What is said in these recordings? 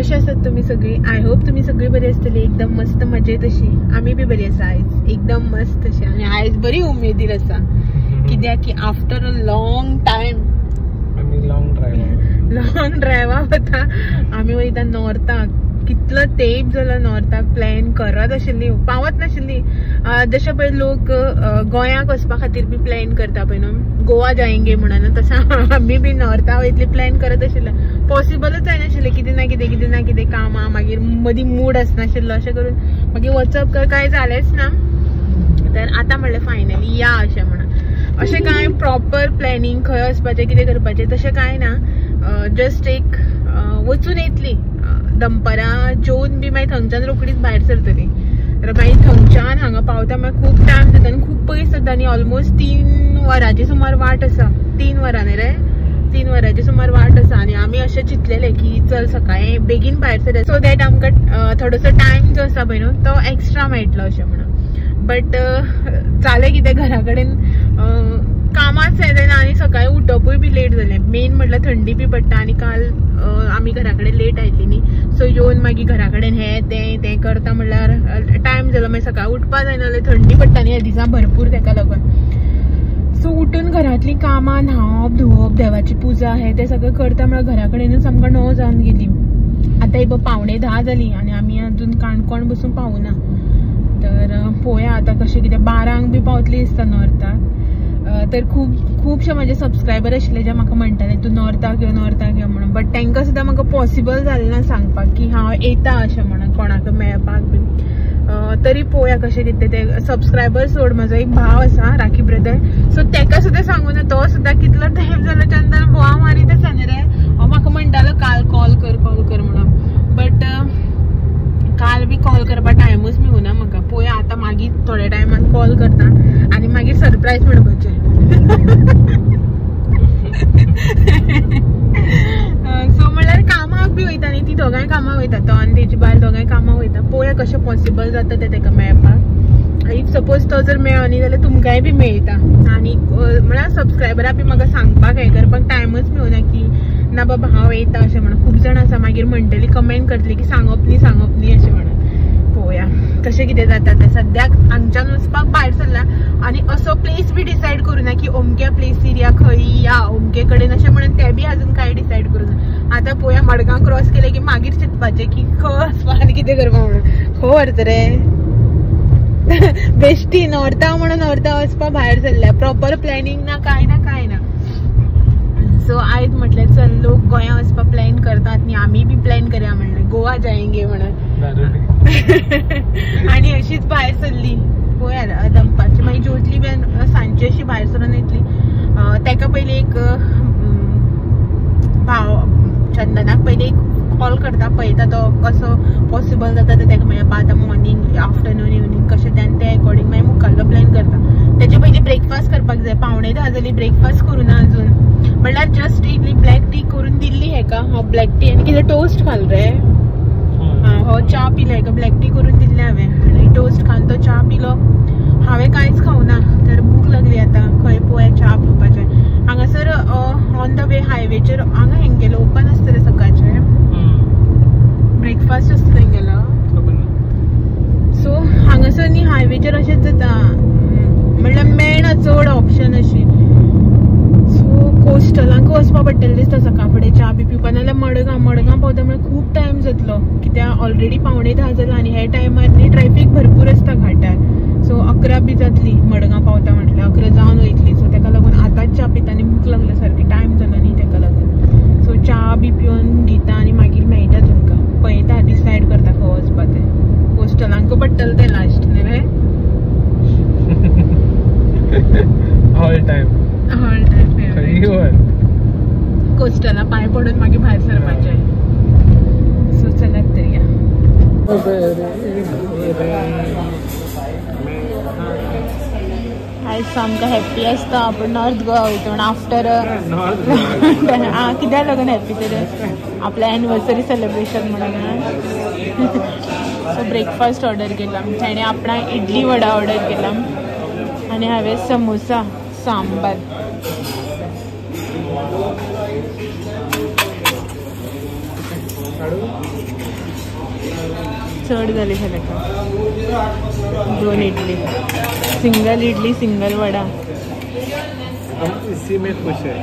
कशे आसात तुम्ही सगळी? आय होप तुम्ही सगळी बरी आसतली, एकदम मस्त मजेत अशी. आम्ही बी बरी आसा आयज, एकदम मस्त अशी. आणि आयज बरी उमेदीर आसा कित्याक की आफ्टर अ लॉंग टाइम आम्ही लॉंग ड्रायव्हाक वता. आम्ही वयता नॉर्थाक. कितलो तेप जाला नॉर्थाक. प्लॅन करत आशिल्ली, पावत नाशिल्ली. जशे पळय लोक गोंयाक वचपा खातीर बी प्लॅन करता पळय न्हू, गोवा जायंगे म्हणून, तसं आमी बी नॉर्था वयतली प्लॅन करत आशिल्ले. पॉसिबलच जायनाशिल्लें. कितें ना कितें कामां, मागीर मदीं मूड आसनाशिल्लो. अशें करून मागीर वचप काय जालेंच ना. तर आतां म्हणलें फायनली या अशें म्हणून. अशें कांय प्रॉपर प्लॅनिंग खंय वचपाचें कितें करपाचें तशें कांय ना. जस्ट एक वचून येतली दनपारां, जेवन बी मागीर थंगच्यान रोखडीच भायर सरतली. तर मागीर थंगच्यान हांगा पावता मागीर खूब टायम जाता आनी खूब पयस जाता. आनी ऑलमोस्ट 3 वरांची सुमार वाट आसा. 3 वरां न्ही रे, 3 वरांची सुमार वाट आसा. आनी आमी अशें चिंतलेलें की चल सकाळीं बेगीन भायर सरया, सो दॅट आमकां थोडोसो टायम जो आसा पळय न्हू तो एक्स्ट्रा मेळटलो अशें म्हणून. बट जालें कितें, घरा कडेन कामाच येना आनी सकाळीं उठपूय बी लेट जालें. मेन म्हटल्यार थंडी बी पडटा. आनी काल आमी घरा कडेन लेट आयिल्ली न्ही, सो येवन मागीर घरा कडेन हें तें करता म्हणल्यार टायम जालो. मागीर सकाळीं उठपा जायना जाल्यार थंडी पडटा न्ही ह्या दिसा भरपूर, तेका लागून. सो उठून घरांतली कामां, न्हावप धुवप, देवाची पुजा हें तें सगळें करता म्हणल्यार घरा कडेनूच आमकां 9 जावन गेली. आतां एक 9:45 जाली आनी आमी अजून काणकोण बसून पावूना. तर पळोवया आतां कशें कितें. 12 बी पावतली दिसता नॉर्थाक. तर खुबशे म्हजे सबस्क्रायबर आशिल्ले जे म्हाका म्हणटाले तूं नॉर्थाक यो म्हणून. बट तांकां सुद्दां म्हाका पॉसिबल जालें ना सांगपाक की हांव येता अशें म्हणून कोणाक मेळपाक बी. तरी पळोवया कशें कितें ते. सबस्क्रायबर सोड, म्हजो एक भाव आसा राखी ब्रदर, सो ताका सुद्दां सांगून तो सुद्दां कितलो टायम जालो चंदन बोवा मारीत आसा न्ही रे. म्हाका म्हणटालो काल कॉल कर म्हणून. बट काल बी कॉल करपा टायमूच मेळूना म्हाका. पळोवया आतां मागीर थोड्या टायमान कॉल करता आनी मागीर सरप्रायज म्हणपाचें. सो म्हणल्यार कामाक बी वयता न्ही, ती दोगांय कामाक वयता, तो आनी तेजी बायल दोगांय कामाक वयता. पळोवया कशें पॉसिबल जाता तें ताका मेळपाक. इफ सपोज तो जर मेळ्ळो न्ही जाल्यार तुमकांय बी मेळटा. आनी म्हळ्यार सबस्क्रायबरा बी म्हाका सांगपाक हें करपाक टायमूच मेळूना की ना बाबा हांव येता अशें म्हणून. खूब जाण आसा मागीर म्हणटली, कमेंट करतली की सांगप न्ही अशें म्हणून. पळोवया कशें कितें जाता तें. सद्याक हांगच्यान वचपाक भायर सरला आनी असो प्लेस बी डिसायड करूना की अमक्या प्लेसीर या खंय या अमके कडेन अशें म्हणून तें बी अजून कांय डिसायड करूना. आतां पळोवया मडगांव क्रॉस केलें की मागीर चिंतपाचें की खंय वचपाक आनी कितें करपाक म्हणून. खंय व्हरता रे बेश्टी नॉर्था म्हणून नॉर्था वचपाक भायर सरल्या. प्रॉपर प्लॅनिंग ना कांय ना. सो आयज म्हटलें चल लोक गोंया वचपाक प्लॅन करतात न्ही, आमी बी प्लॅन करया म्हणलें गोवा जायंगे म्हणून. आनी अशीच भायर सरली. पळोवया दनपारची मागीर ज्योतली बी सांजची अशी भायर सरून येतली. ताका पयलीं एक भाव चंदनाक पयलीं एक कॉल करता, पळयता तो कसो पॉसिबल जाता तें ताका. मागीर आतां मॉर्निंग आफ्टरनून इवनिंग कशें तें ते अकॉर्डिंग मागीर मुखाल्लो प्लॅन करता. तेचे पयलीं ब्रेकफास्ट करपाक जाय. 9:45 जाली, ब्रेकफास्ट करूना अजून. म्हणल्यार जस्ट इडली ब्लॅक टी करून दिल्ली हेका. हांव ब्लॅक टी आनी कितें टोस्ट खाल रे. हो च्या पिलो हेका, ब्लॅक टी करून दिल्लें हांवें आनी टोस्ट खावन तो च्या पिलो. हांवें कांयच खावना. तर भूक लागली आतां. खंय पळोवया च्या पिवपाचें. हांगासर ऑन द वे हायवेचेर हांगा हेंगेलो ओपन आसतलें सकाळचें ब्रेकफास्ट आसता तेंगेलो. सो हांगासर न्ही हायवेचेर अशेंच जाता, म्हणल्यार मेळना चड ऑप्शन अशी. सो कोस्टलांक वचपा पडटलें दिसता सकाळ फुडें च्या बी पिवपा. नाल्यार मडगांव पावता म्हळ्यार खूब टायम जातलो कित्याक ऑलरेडी 9:45 जालो आनी हे टायमार न्ही ट्रॅफीक भरपूर आसता घाटार. सो 11 बी जातली मडगांव पावता म्हटल्यार. 11 जावन वयतली. सो ताका लागून आतांच च्या पिता आनी भूक लागल्या सारकी. टायम जालो न्ही ताका लागून. सो च्या बी पिवन दिता आनी मागीर मेळटा तुमकां. पळयता डिसायड करता खंय वचपा तें. कोस्टलांक पडटलें तें लास्ट न्ही रे. ऑल टायम कोस्टला पांय पडून मागीर भायर सरपाचें. सो चलात तर या. आयज सामको हॅप्पी आसता आपूण नॉर्थ गोवा वयता म्हण. आफ्टर कित्याक लागून हॅप्पी तर आपल्या एनिवर्सरी सेलिब्रेशन म्हणून. सो ब्रेकफास्ट ऑर्डर केला. ताणें आपणाक इडली वडा ऑर्डर केला आनी हांवें समोसा सांबार. चड जाली ताका 2 इडली सिंगल वडा इसी में खुश है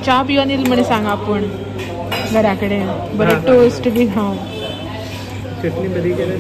चा पिवन येईल म्हणे सांग आपण घरा कडेन बरें टोस्ट बी खाऊ चटणी बरी केली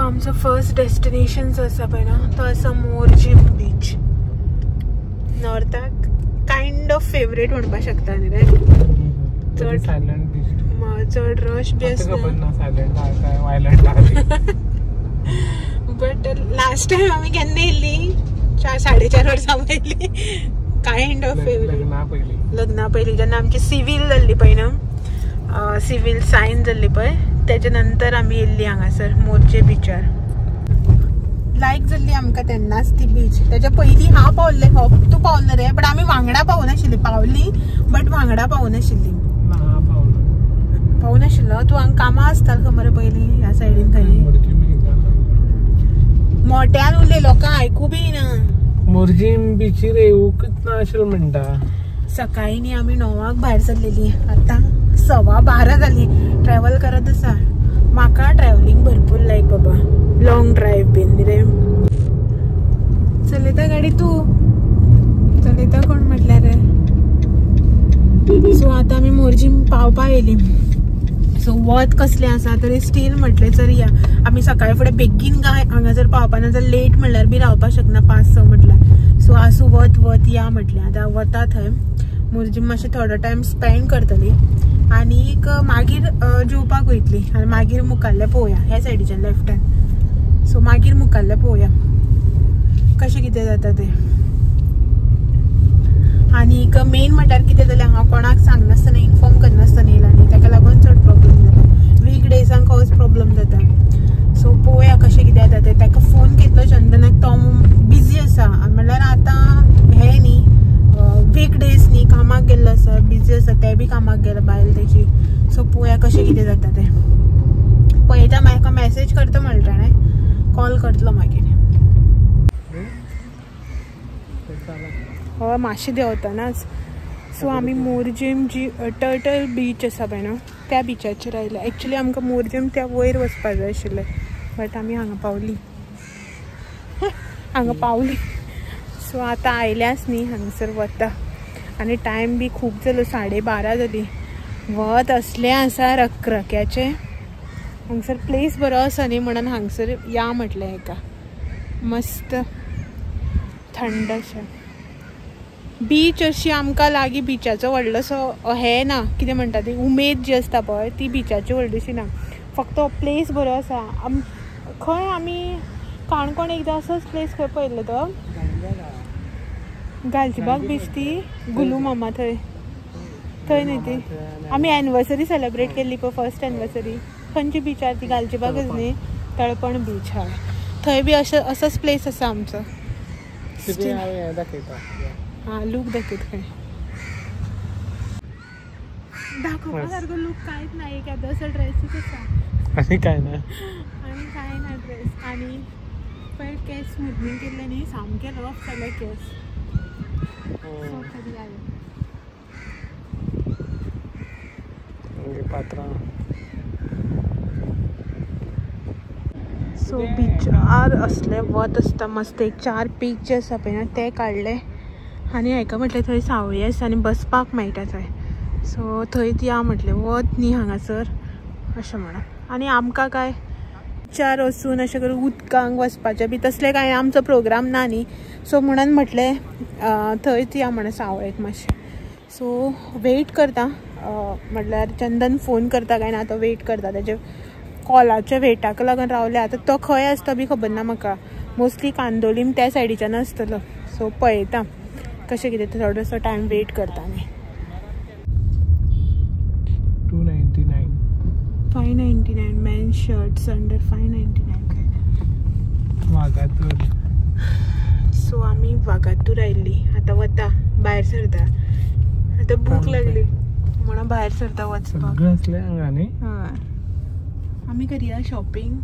आमचं फर्स्ट डेस्टिनेशन आसा पळय ना तो आसा मोरजीम बीच नॉर्थाक काइंड ऑफ फेवरेट म्हणपाक शकता न्ही रे चड सायलेंट बीच चड रश बी आसना सायलेंट काय वायलेंट बट लास्ट टाइम आमी केन्ना येयल्ली 4-4.5 वर्सां पयलीं काइंड ऑफ फेवरेट लग्ना पयलीं जेन्ना आमची सिवील जाल्ली पळय ना सिवील सायन जाल्ली पळय त्याच्या नंतर आम्ही येयल्ली हांगासर मोरजे बीचार लायक जाल्ली आमकां तेन्नाच ती बीच त्याच्या पयलीं हांव पावल्ले तूं पावल्लो रे बट आमी वांगडा पावनाशिल्ली पावली बट वांगडा पावनाशिल्ली पावनाशिल्लो तूं हांगा कामां आसतालो खबर पयलीं ह्या सायडीन खंय मोठ्यान उलय लोकांक आयकू बी ना मोरजीम बीचीर येवूंकच ना आशिल्लो म्हणटा सकाळी न्ही आमी 9 भायर सरलेली आतां 12:15 जाली ट्रॅव्हल करत आसा म्हाका ट्रॅव्हलिंग भरपूर लायक बाबा लॉंग ड्रायव्ह बीन रे चलयता गाडी तूं चलयता कोण म्हटल्यार रे सो आतां आमी मोरजीम पावपा येयली सो वत कसलें आसा तरी स्टील म्हटलें चलया आमी सकाळी फुडें बेगीन काय हांगासर पावपा ना जाल्यार लेट म्हणल्यार बी रावपाक शकना 5-6 म्हटल्यार सो आसूं वत या म्हटलें आतां वता थंय मोरजीम मातशें थोडो टायम स्पेंड करतली आनी मागीर जेवपाक वयतली आनी मागीर मुखाल्ले पळोवया ह्या सायडीच्यान लेफ्टान सो मागीर मुखाल्ले पळोवया कशें कितें जाता तें आनी मेन म्हटल्यार कितें जालें हांव कोणाक सांगनासतना इन्फॉर्म करनासतना येयला न्ही ताका लागून चड प्रॉब्लेम जाता वीक डेजांक होच प्रॉब्लेम जाता सो पळोवया कशें कितें जाता तें ताका फोन केल्लो चंदनाक तो बिजी आसा म्हणल्यार आतां हें न्ही वीक डेज न्ही कामाक गेल्लो आसा बिजी आसा ते बी कामाक गेला बायल तेजी सो पळोवया कशें कितें जाता तें पळयता म्हाका मॅसेज करता म्हणटा ताणें कॉल करतलो मागीर हय मातशें देंवतनाच सो आमी मोरजीम जी टर्टल बीच आसा पळय न्हू त्या बिचाचेर आयल्या एक्चुली आमकां मोरजीम त्या वयर वचपाक जाय आशिल्लें बट आमी हांगा पावली सो आतां आयल्यास न्ही हांगसर वता आनी टायम बी खूब जालो 12:30 जाली वत असलें आसा रखरख्याचें हांगसर प्लेस बरो आसा न्ही म्हणून हांगसर या म्हटलें हेका मस्त थंड अशें बीच अशी आमकां लागीं बिचाचो व्हडलोसो हें ना कितें म्हणटा ती उमेद जी आसता पळय ती बिचाची व्हडलीशी ना फक्त प्लेस बरो आसा खंय आमी काणकोण एकदां असोच प्लेस खंय पळयल्लो तो गालजीबाग बीच ती गुलू मामा थंय न्ही ती आमी एनिवर्सरी सेलिब्रेट केल्ली पळय फर्स्ट एनिवर्सरी खंयची बिचार ती गालजीबागच न्ही तळपण बीच हय थंय बी असोच प्लेस आसा आमचो हां लूक दाखयत खंय दाखोवपा सारको लूक कांयच ना एक येदोसो ड्रेसूच आसा आनी कांय ना ड्रेस आनी पळय केस स्मूथनींग केल्ले न्ही सामके रफ जाले केस सो बिचार असले वत आसता मस्त एक 4 पीक जे आसा पळय ना ते काडले आनी हाका म्हटलें थंय सावळी आसा आनी बसपाक मेळटा थंय सो थंय या म्हटलें वत न्ही हांगासर अशें म्हणून आनी आमकां काय बीचार वचून अशें करून उदकांक वचपाचें बी तसलें कांय आमचो प्रोग्राम ना न्ही. सो म्हणून म्हटलें थंयच या म्हणून सावळेक मातशें. सो वेट करता, म्हटल्यार चंदन फोन करता काय ना तो वेट करता. तेजे कॉलाच्या वेटाक लागून रावले. आतां तो खंय आसता बी खबर ना म्हाका. मोस्टली कांदोलीम त्या सायडीच्यान आसतलो. सो पळयता कशें कितें थोडोसो टायम वेट करता आमी. 599 मेन शर्ट्स अंडर 599. वागातूर. सो आमी वागातूर आयिल्ली. आतां वता भायर सरता. आतां भूक लागली म्हणून भायर सरता वचपाक. सगळें असलें हांगांनी. हय आमी करया शॉपिंग.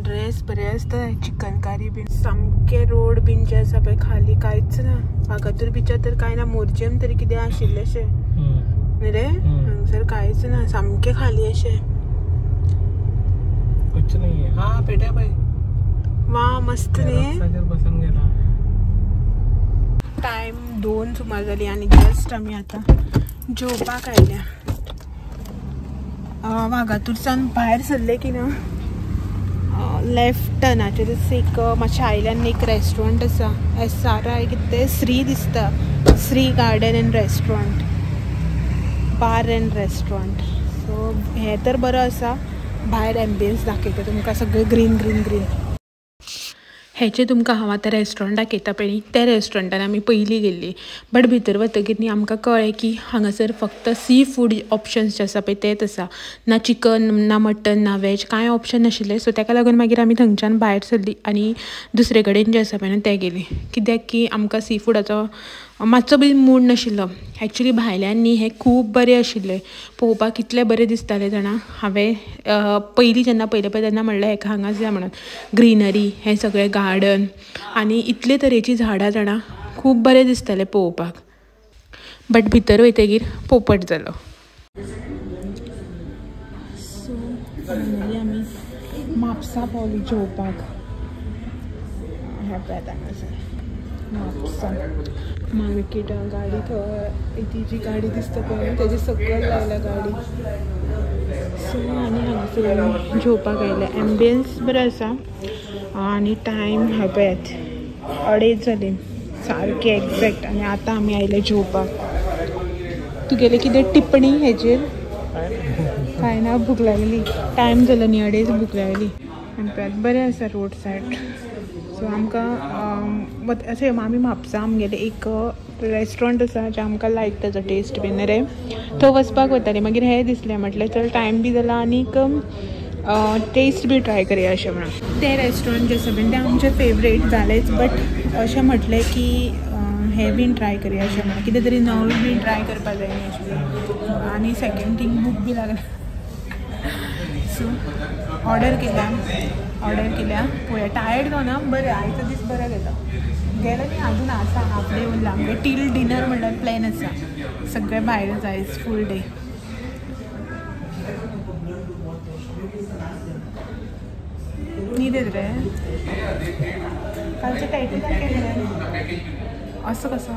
ड्रेस बरे आसता. चिकनकारी बीन सामके रोड बीन जे आसा पळय खाली कांयच ना. वागातूर बिचार तर कांय ना. मोरजेम तरी कितें आशिल्लेशें न्ही रे. हांगसर कांयच ना. सामके खाली अशें. कुछ नाही आहे. हा पेट्या बाई. वा मस्त न्ही. बसून गेला. टायम 2 सुमार जाली आनी जस्ट आमी आतां जेवपाक आयल्या. वागातूरसान भायर सरले की ना लेफ्ट टर्नाचेरच एक मातशें आयल्यान एक रेस्टॉरंट आसा. SRI कितें श्री दिसता. Shri garden and restaurant, bar and restaurant. So हे तर बरो आसा. भायर एम्बियन्स दाखयता तुमकां सगळें ग्रीन ग्रीन ग्रीन. हेचे तुमकां हांव आतां रेस्टॉरंट दाखयता पळय त्या रेस्टॉरंटान आमी पयलीं गेल्ली. बट भितर वतकीर न्ही आमकां कळ्ळें की हांगासर फक्त सी फूड ऑप्शन्स जे आसा पळय तेच आसा. ना चिकन ना मटन ना वेज कांय ऑप्शन नाशिल्ले. सो ताका लागून मागीर आमी थंयच्यान भायर सरली आनी दुसरे कडेन जे आसा पळय ना ते गेली. कित्याक की आमकां सी फूडाचो मातसो बी मूड नाशिल्लो. एक्चुली भायल्यान न्ही हें खूब बरें आशिल्लें. पळोवपाक कितलें बरें दिसतालें जाणा. हांवें पयलीं जेन्ना पयलें पळय तेन्ना म्हणलें हेका हांगाच या म्हणून. ग्रिनरी हें सगळें गार्डन आनी इतले तरेचीं झाडां जाणा खूब बरें दिसतालें पळोवपाक. बट भितर वयतकीर पोपट जालो. सो फायनली आमी म्हापसा पावली जेवपाक. म्हापसा मार्केट गाडी ती जी गाडी दिसता पळय तेजी सकयल लायल्या गाडी. सो आनी हांगासर जेवपाक आयले. एम्बियन्स बरो आसा आनी टायम हांव पळयात 2:30 जाली सारके एक्झॅक्ट. आनी आतां आमी आयले जेवपाक. तुगेले कितें टिप्पणी हेजेर? कांय ना. भूक लागली. टायम जालो न्ही 2:30 भूक लागली. आनी पळयात बरें आसा रोड सायड. सो आमकां अशें आमी म्हापसा आमगेले एक रेस्टॉरंट आसा जें आमकां लायक ताजो टेस्ट बीन रे. थंय वचपाक वतालीं. मागीर हें दिसलें म्हटल्यार चल टायम बी जाला आनीक टेस्ट बी ट्राय करया अशें म्हणून. तें रेस्टॉरंट जें आसा पळय तें आमचें फेवरेट जालेंच. बट अशें म्हटलें की हें बीन ट्राय करया अशें म्हणून. कितें तरी नवें बीन ट्राय करपा जाय न्ही अशें. आनी सेकेंड थींग भूक बी लागला. सो ऑर्डर केल्या पळोवया. टायर्ड जावना. बरें आयचो दीस बरो गेलो. गेलो न्ही अजून आसा हाफ डे उरला आमगे. टील डिनर म्हणल्यार प्लॅन आसा. सगळे भायरच आयज फूल डे. न्हिद येत रे. कालचें टायटू दाखय. असो कसो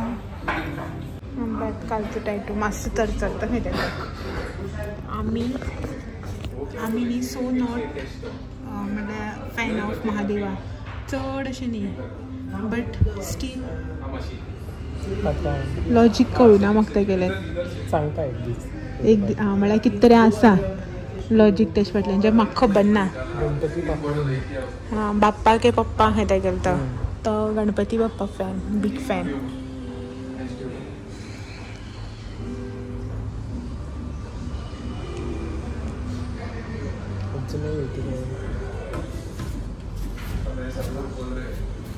कालचो टायटू मातसो तरचरता खंय तेका. आमी न्ही सो नॉट म्हणल्यार फॅन ऑफ महादेवा चड अशें न्ही. बट स्टील लॉजीक कळुना म्हाका तेगेलें. सांगता एक दीस म्हणल्यार कितें तरी आसा लॉजीक तेजे फाटल्यान जें म्हाका खबर ना. गणपती बाप्पा. हां बाप्पा के पप्पा हें तेगेलो तो गणपती बाप्पा फॅन. बीग फॅन.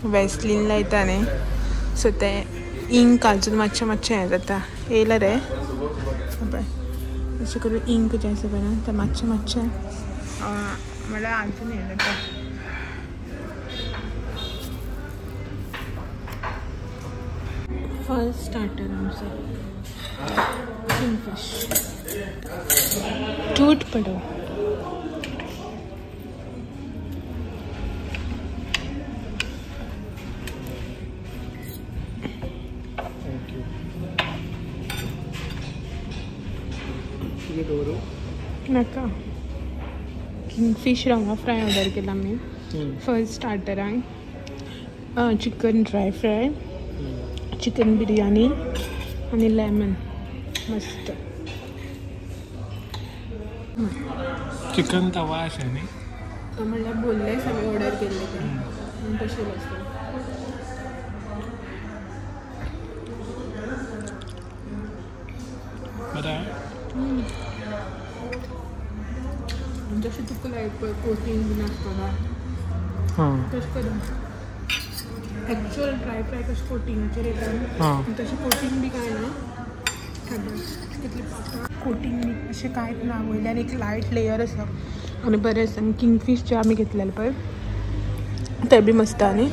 वेस्लीन लायता न्ही सो तें इंक घालचें मातशें हें जाता. येयला रे पळय अशें करून इंक जें आसा पळय ना तें मातशें म्हणल्यार आजून हें जाता. फर्स्ट स्टार्टर आमचो किंगफिश. टूट पडो. ये दो नाका किंगफिश रवा फ्राय ऑर्डर केला मी. फर्स्ट स्टार्टरांक chicken dry fry, chicken biryani आणि लेमन. मस्त. चिकन तवा अशें न्ही. म्हणल्यार बोलले सगळे ऑर्डर केले ते तशें आसता. बरें. जशें तुका लायक पळय कोटींग बीन आसतना तशें करून एक्चुअल ड्राय फ्राय कशें कोटिंगाचेर येता तशें कोटींग बी कांय ना. कितलें कोटींग बी अशें कांयच ना. वयल्यान एक लायट लेयर आसा आनी बरें आसा. आनी किंगफीश जे आमी घेतलेले पळय ते बी मस्त आनी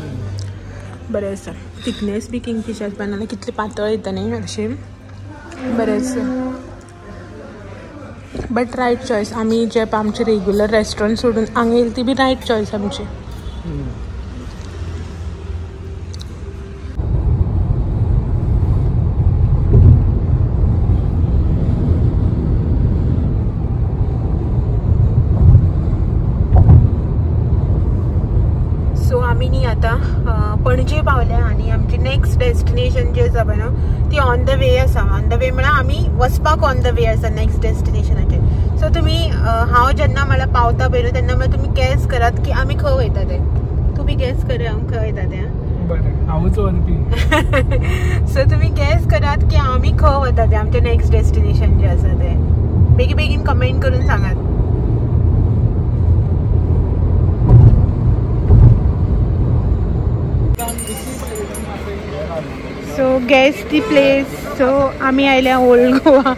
बरें आसा. थिकनेस बी किंगफीश आसपा नाल्यार कितलें पातळ येता न्ही अशें बरें आसा. But right choice. आमी जे आमचे रेग्युलर रेस्टॉरंट सोडून हांगा येयली ती बी रायट चॉयस आमची. सो आमी न्ही आतां पणजे पावल्या आनी आमची नेक्स्ट डेस्टिनेशन जी आसा पळय न्हू ती ऑन द वे आसा. ऑन द वे म्हळ्यार आमी वचपाक ऑन द वे आसा नेक्स्ट डेस्टिनेशनाचेर. सो तुमी हांव जेन्ना म्हळ्यार पावता पळय तेन्ना म्हळ्यार तुमी गॅस करात की आमी खंय वयता ते. तुमी गॅस करा हांव खंय वयता ते. बरें हांवूच व्हरपी. सो तुमी गॅस करात की आमी खंय वता ते आमचें नेक्स्ट डेस्टिनेशन जें आसा तें. बेगीन बेगीन कमेंट करून सांगात. सो गॅस दी प्लेस. सो आमी आयल्या ओल्ड गोवा.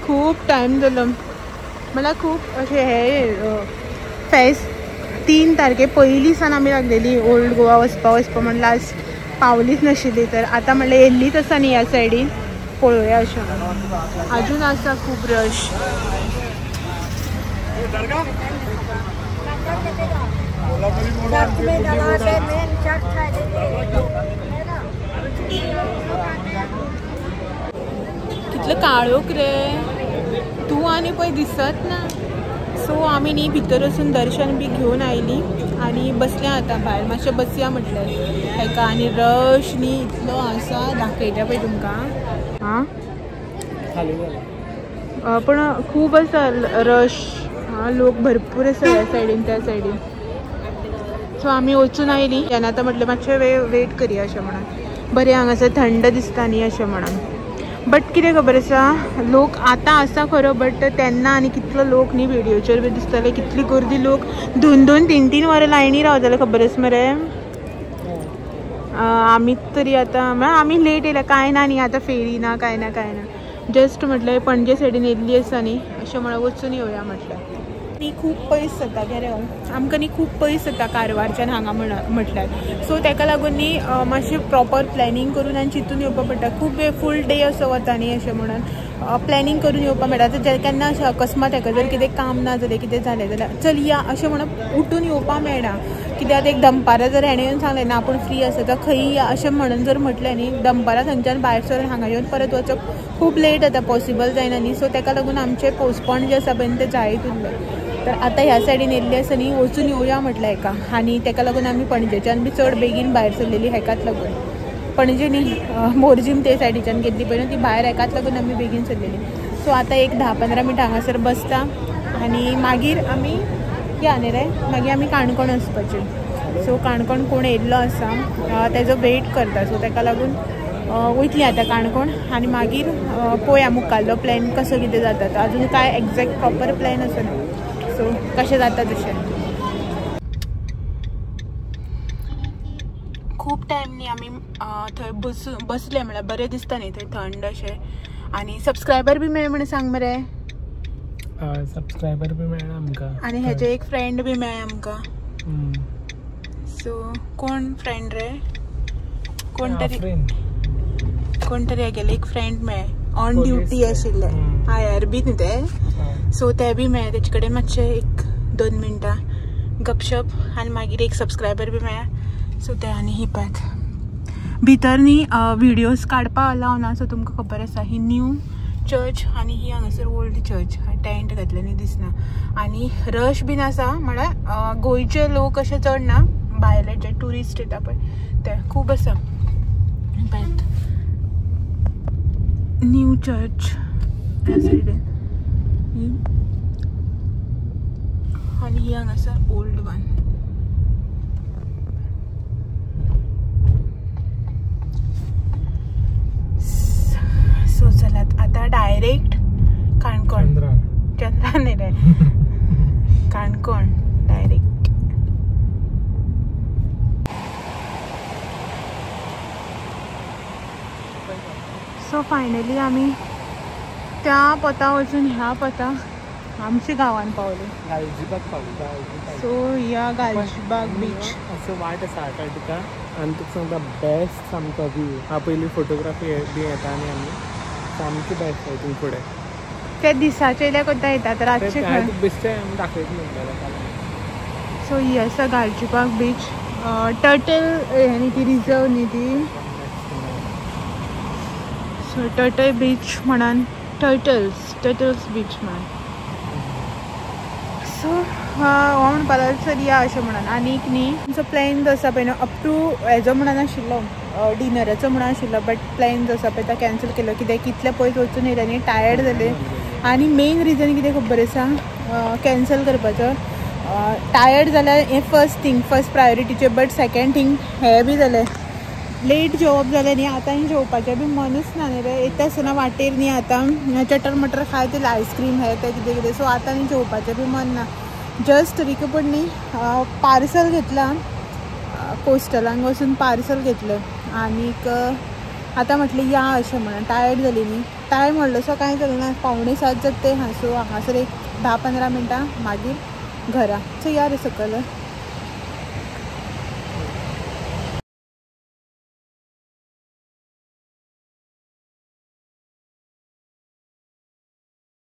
खूब टायम जालो म्हळ्यार खूब अशें हे फेस्त 3 तारखे पयलीं सान आमी लागलेली ओल्ड गोवा वचपा म्हण लास्ट पावलीच नाशिल्ली. तर आतां म्हणल्यार येयल्लीच आसा न्ही ह्या सायडीन पळोवया अशें. अजून आसा खूब रश. कितलं काळोख रे तूं आनी पळय दिसत ना. सो आमी न्ही भितर वचून दर्शन बी घेवन आयली आनी बसल्या आतां भायर मातशें बसया म्हटलें हेका. आनी रश न्ही इतलो आसा दाखयता पळय तुमकां. हां पण खूब आसा रश. लोक भरपूर आसा ह्या सायडीन त्या सायडीन. सो आमी वचून आयली तेन्ना आतां म्हटलें मातशें वेट करया अशें म्हणून. बरें हांगासर थंड दिसता न्ही अशें म्हणून. बट कितें खबर आसा लोक आतां आसा खरो बट तेन्ना आनी कितलो लोक न्ही व्हिडियोचेर बी दिसताले कितली गर्दी. लोक 2-2, 3-3 वरां लायनी रावताले खबर आसा मरे. आमी तरी आतां म्हळ्यार आमी लेट येयल्या कांय ना न्ही आतां फेरी ना कांय ना कांय ना. जस्ट म्हटलें पणजे सायडीन येयल्ली आसा न्ही अशें म्हणून वचून येवया म्हटलें. न्ही खूब पयस जाता गे रे आमकां न्ही खूब पयस जाता कारवारच्यान हांगा म्हटल्यार. सो ताका लागून न्ही मातशें प्रॉपर प्लॅनिंग करून आनी चिंतून येवपा पडटा. खूब वेळ फूल डे असो वता न्ही अशें म्हणून प्लॅनिंग करून येवपा मेळटा. तर केन्ना अशें अकस्मात हाका जर कितें काम ना जालें कितें जालें जाल्यार चल या अशें म्हणून उठून येवपा मेळना. कित्याक एक दनपारां जर हेणें येवन सांगलें ना आपूण फ्री आसा तर खंय या अशें म्हणून जर म्हटलें न्ही दनपारां थंयच्यान भायर सरून हांगा येवन परत वचप खूब लेट जाता पॉसिबल जायना न्ही. सो ताका लागून आमचें पोस्टपोन जें आसा पळय तें जायत उरलें. तर आतां ह्या सायडीन येयल्ली आसा न्ही वचून येवया म्हटलें हेका. आनी ताका लागून आमी पणजेच्यान बी चड बेगीन भायर सरलेली हेकाच लागून. पणजे न्ही मोरजीम ते सायडीच्यान गेल्ली पळय न्हू ती भायर हेकाच लागून आमी बेगीन सरलेली. सो आतां एक 10-15 मिनटां हांगासर बसता आनी मागीर आमी या न्ही रे मागीर आमी काणकोण वचपाचें. सो काणकोण कोण येयल्लो आसा तेजो वेट करता. सो ताका लागून वयतली आतां काणकोण आनी मागीर पळोवया मुखाल्लो प्लॅन कसो कितें जाता. तो अजून कांय एक्झॅक्ट प्रॉपर प्लॅन आसना. सो कशें जाता तशें. खूब टायम न्ही आमी थंय बसले म्हळ्यार बरें दिसता न्ही थंय थंड अशें. आनी सबस्क्रायबर बी मेळ म्हण सांग मरे. सबस्क्रायबर बी मेळ्ळा आमकां आनी हेजे एक फ्रेंड बी मेळ्ळे आमकां. सो कोण फ्रेंड रे कोण तरी हेगेले एक फ्रेंड मेळ्ळे ऑन ड्युटी आशिल्ले IR बी न्ही ते. सो ते बी मेळ्ळे तेजे कडेन मातशें 1-2 मिनटां गपशप आनी मागीर एक सबस्क्रायबर बी मेळ्ळा. सो ते आनी ही पळय भितर न्ही व्हिडियोज काडपा अलाव ना. सो तुमकां खबर आसा ही न्यू चर्च आणि ही हांगासर ओल्ड चर्च टेंट घातलेली दिसना आणि रश बीन आसा म्हळ्यार गोंयचे लोक अशे चड ना भायले जे ट्युरिस्ट येता पळय ते खूब आसा न्यू चर्च ह्या सायडीन आणि ही हांगासर ओल्ड वन सो चलात आता डायरेक्ट काणकोण चंद्रान रे काणकोण डायरेक्ट सो फायनली आमी त्या पोता वचून ह्या पोता आमच्या गांवान पावले गालजीबाग पावली सो ह्या गालजीबाग बीच असं वाट आसा तुका आनी तुका सांगता बेस्ट सामको व्यू हा पयली फोटोग्राफी बी येता आनी आमी सामकी बेस्ट हितून फुडें ते दिसाचे इल्या कोणता येतात रातचे बेश्टें दाखयत म्हणलें सो ही आसा गालजीबाग बीच टर्टल न्ही ती रिजर्व न्ही ती सो टर्टल बीच म्हणून टर्टल्स बीच म्हणून सो हो म्हणपाक लागलो सर या अशें म्हणून आनीक न्ही आमचो प्लॅन जो आसा पळय न्हू अप टू हेजो म्हणून आशिल्लो डिनराचो म्हणून आशिल्लो बट प्लॅन जो आसा पळय तो कॅन्सल केलो कित्याक कितले पयस वचून येयले न्ही टायर्ड जाले आनी मेन रिजन कितें खबर आसा कॅन्सल करपाचो टायर्ड जाल्यार हें फर्स्ट प्रायोरिटीचें बट सेकेंड थिंग हें बी जालें लेट जेवप जालें न्ही आतां जेवपाचें बी मनूच ना न्ही रे येता आसतना वाटेर न्ही आतां चटर मटर खाय ते आयस्क्रीम हें तें कितें कितें सो आतां न्ही जेवपाचें बी मन ना जस्ट रिकपड न्ही पार्सल घेतलां कोस्टलांक वचून पार्सल घेतलें आनीक आतां म्हटलें या अशें म्हणून टायर्ड जाली न्ही टायम व्हडलोसो कांय जालो ना 6:45 जाता ते सो हांगासर एक 10-15 मिनटां मागीर घरा सो या रे सकयल